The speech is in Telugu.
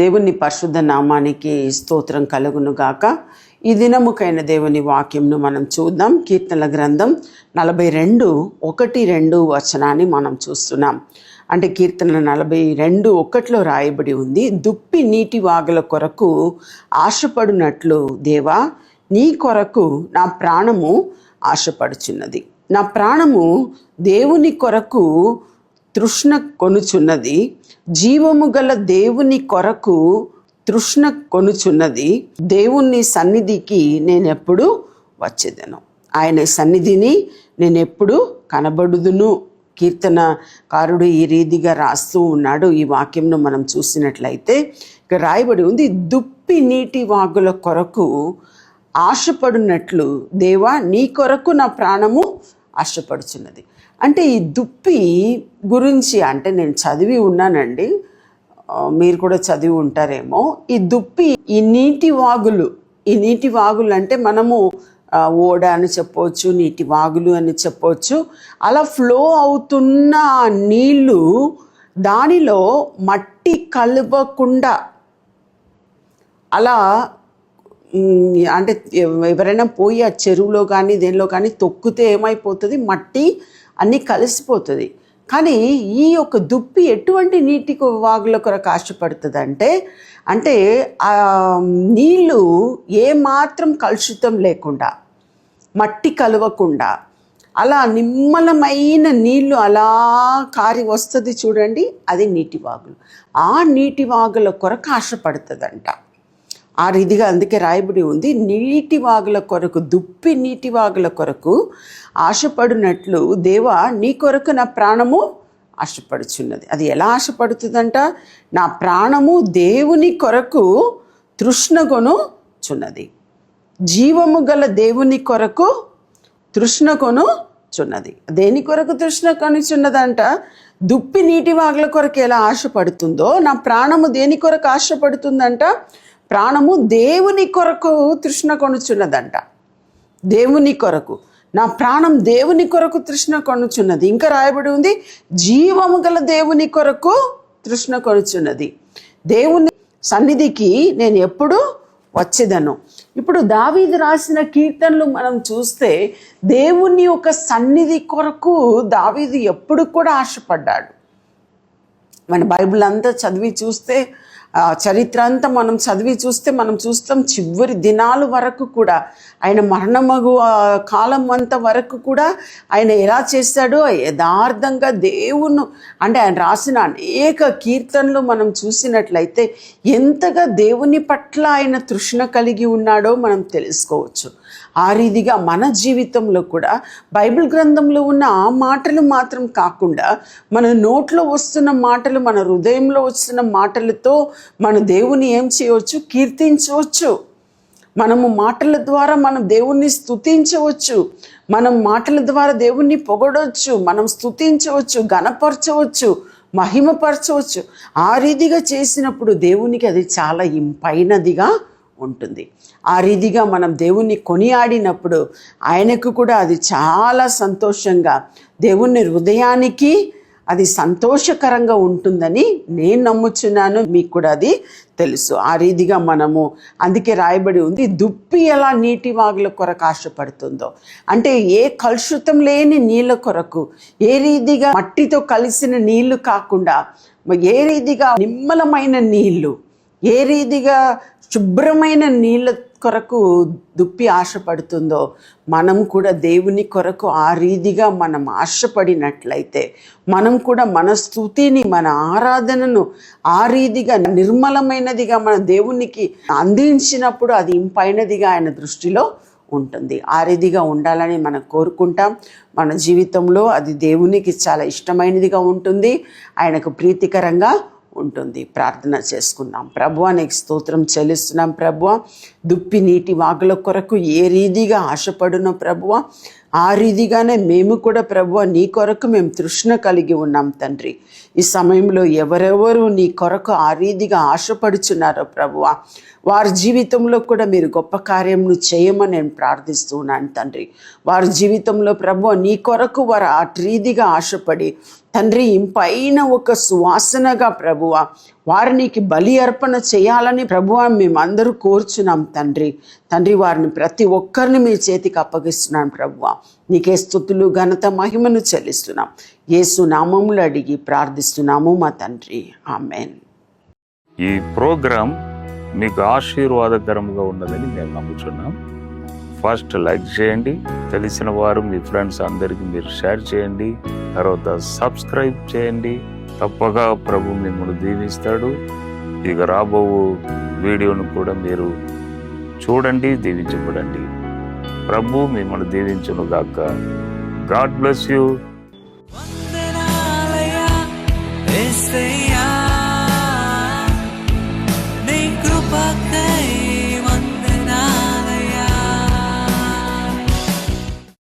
దేవుని పరిశుద్ధ నామానికి స్తోత్రం కలుగును గాక. ఈ దినముకైన దేవుని వాక్యంను మనం చూద్దాం. కీర్తనల గ్రంథం 42:1-2 వచనాన్ని మనం చూస్తున్నాం. అంటే కీర్తన 42:1 రాయబడి ఉంది, దుప్పి నీటి వాగుల కొరకు ఆశపడినట్లు దేవా నీ కొరకు నా ప్రాణము ఆశపడుచున్నది. నా ప్రాణము దేవుని కొరకు తృష్ణ కొనుచున్నది, జీవము గల దేవుని కొరకు తృష్ణ కొనుచున్నది. దేవుని సన్నిధికి నేనెప్పుడు వచ్చేదను, ఆయన సన్నిధిని నేనెప్పుడు కనబడుదును. కీర్తనకారుడు ఈ రీతిగా రాస్తూ ఉన్నాడు. ఈ వాక్యంను మనం చూసినట్లయితే ఇక్కడ రాయబడి ఉంది, దుప్పి నీటి వాగుల కొరకు ఆశపడినట్లు దేవా నీ కొరకు నా ప్రాణము ఆశపడుచున్నది. అంటే ఈ దుప్పి గురించి అంటే నేను చదివి ఉన్నానండి, మీరు కూడా చదివి ఉంటారేమో. ఈ దుప్పి ఈ నీటి వాగులు అంటే మనము ఓడ అని చెప్పవచ్చు, నీటి వాగులు అని చెప్పవచ్చు. అలా ఫ్లో అవుతున్న నీళ్ళు దానిలో మట్టి కలవకుండా అలా అంటే ఎవరైనా పోయి ఆ చెరువులో కానీ దేనిలో కానీ తొక్కితే ఏమైపోతుంది, మట్టి అన్నీ కలిసిపోతుంది. కానీ ఈ యొక్క దుప్పి ఎటువంటి నీటి వాగుల కొరకు ఆశపడుతుంది అంటే ఆ నీళ్ళు ఏమాత్రం కలుషితం లేకుండా, మట్టి కలవకుండా అలా నిమ్మలమైన నీళ్ళు అలా కారి వస్తుంది చూడండి, అది నీటి వాగులు. ఆ నీటి వాగుల కొరకు ఆశపడుతుందంట. ఆ రీతిగా అందుకే రాయబడి ఉంది, నీటి వాగుల కొరకు, దుప్పి నీటి వాగుల కొరకు ఆశపడినట్లు దేవా నీ కొరకు నా ప్రాణము ఆశపడుచున్నది. అది ఎలా ఆశపడుతుందంట, నా ప్రాణము దేవుని కొరకు తృష్ణగొనుచున్నది, జీవము గల దేవుని కొరకు తృష్ణగొనుచున్నది. దేని కొరకు తృష్ణ కొనుచున్నదంట, దుప్పి నీటి వాగుల కొరకు ఎలా ఆశపడుతుందో నా ప్రాణము దేని కొరకు ఆశపడుతుందంట, ప్రాణము దేవుని కొరకు తృష్ణ కొనుచున్నదంట. దేవుని కొరకు నా ప్రాణం దేవుని కొరకు తృష్ణ కొనుచున్నది. ఇంకా రాయబడి ఉంది, జీవము గల దేవుని కొరకు తృష్ణ కొనుచున్నది. దేవుని సన్నిధికి నేను ఎప్పుడు వచ్చేదను. ఇప్పుడు దావీదు రాసిన కీర్తనలు మనం చూస్తే దేవుని యొక్క సన్నిధి కొరకు దావీదు ఎప్పుడు కూడా ఆశపడ్డాడు. మన బైబిల్ అంతా చదివి చూస్తే, చరిత్ర అంతా మనం చదివి చూస్తే మనం చూస్తాం, చివరి దినాల వరకు కూడా ఆయన మరణమగు కాలం అంత వరకు కూడా ఆయన ఎలా చేశాడో యథార్థంగా దేవుని అంటే ఆయన రాసిన అనేక కీర్తనలు మనం చూసినట్లయితే ఎంతగా దేవుని పట్ల ఆయన తృష్ణ కలిగి ఉన్నాడో మనం తెలుసుకోవచ్చు. ఆ రీతిగా మన జీవితంలో కూడా బైబిల్ గ్రంథంలో ఉన్న ఆ మాటలు మాత్రం కాకుండా మన నోట్లో వస్తున్న మాటలు, మన హృదయంలో వస్తున్న మాటలతో మన దేవుని ఏం చేయవచ్చు, కీర్తించవచ్చు. మనము మాటల ద్వారా మనం దేవుణ్ణి స్తుతించవచ్చు, మనం మాటల ద్వారా దేవుణ్ణి పొగడవచ్చు, మనం స్తుతించవచ్చు, ఘనపరచవచ్చు, మహిమపరచవచ్చు. ఆ రీతిగా చేసినప్పుడు దేవునికి అది చాలా ఇంపైనదిగా ఉంటుంది. ఆ రీతిగా మనం దేవుణ్ణి కొనియాడినప్పుడు ఆయనకు కూడా అది చాలా సంతోషంగా, దేవుని హృదయానికి అది సంతోషకరంగా ఉంటుందని నేను నమ్ముచున్నాను, మీకు కూడా అది తెలుసు. ఆ రీతిగా మనము అందుకే రాయబడి ఉంది, దుప్పి ఎలా నీటి వాగుల కొరకు ఆశపడుతుందో అంటే ఏ కలుషితం లేని నీళ్ళ కొరకు, ఏ రీతిగా మట్టితో కలిసిన నీళ్లు కాకుండా, ఏ రీతిగా నిమ్మలమైన నీళ్లు, ఏ రీతిగా శుభ్రమైన నీళ్ళ కొరకు దుప్పి ఆశపడుతుందో మనం కూడా దేవుని కొరకు ఆ రీతిగా మనం ఆశపడినట్లయితే మనం కూడా మన స్తుతిని, మన ఆరాధనను ఆ రీతిగా నిర్మలమైనదిగా మన దేవునికి అందించినప్పుడు అది ఇంపైనదిగా ఆయన దృష్టిలో ఉంటుంది. ఆ రీతిగా ఉండాలని మనం కోరుకుంటాం. మన జీవితంలో అది దేవునికి చాలా ఇష్టమైనదిగా ఉంటుంది, ఆయనకు ప్రీతికరంగా ఉంటుంది. ప్రార్థన చేసుకుందాం. ప్రభువా నీకు స్తోత్రం చెల్లిస్తున్నాం. ప్రభువా దుప్పి నీటి వాగుల కొరకు ఏ రీతిగా ఆశపడునో ప్రభువా ఆ రీతిగానే మేము కూడా ప్రభువా నీ కొరకు మేము తృష్ణ కలిగి ఉన్నాం తండ్రి. ఈ సమయంలో ఎవరెవరు నీ కొరకు ఆ రీతిగా ఆశపడుచున్నారో ప్రభువా వారి జీవితంలో కూడా మీరు గొప్ప కార్యమును చేయమని నేను ప్రార్థిస్తున్నాను తండ్రి. వారి జీవితంలో ప్రభువా నీ కొరకు వారు ఆ రీతిగా ఆశపడి తండ్రి పైన ఒక సువాసనగా ప్రభువ వారు నీకు బలి అర్పణ చేయాలని ప్రభువ మేమందరూ కోరుచున్నాం తండ్రి వారిని ప్రతి ఒక్కరిని మీ చేతికి అప్పగిస్తున్నాను ప్రభువ. నీకే స్తుతులు ఘనత మహిమను చెల్లిస్తున్నాం. యేసు నామములో అడిగి ప్రార్థిస్తున్నాము మా తండ్రి, ఆమెన్. ఈ ప్రోగ్రాం మీకు ఆశీర్వాదకరంగా ఉన్నదని మేము నమ్ముతున్నాం. ఫస్ట్ లైక్ చేయండి, తెలిసిన వారు మీ ఫ్రెండ్స్ అందరికీ మీరు షేర్ చేయండి, తర్వాత సబ్స్క్రైబ్ చేయండి. తప్పగా ప్రభు మిమ్మల్ని దీవిస్తాడు. ఇక రాబో వీడియోను కూడా మీరు చూడండి, దీవించబడండి. ప్రభు మిమ్మల్ని దీవించును గాక. God bless you.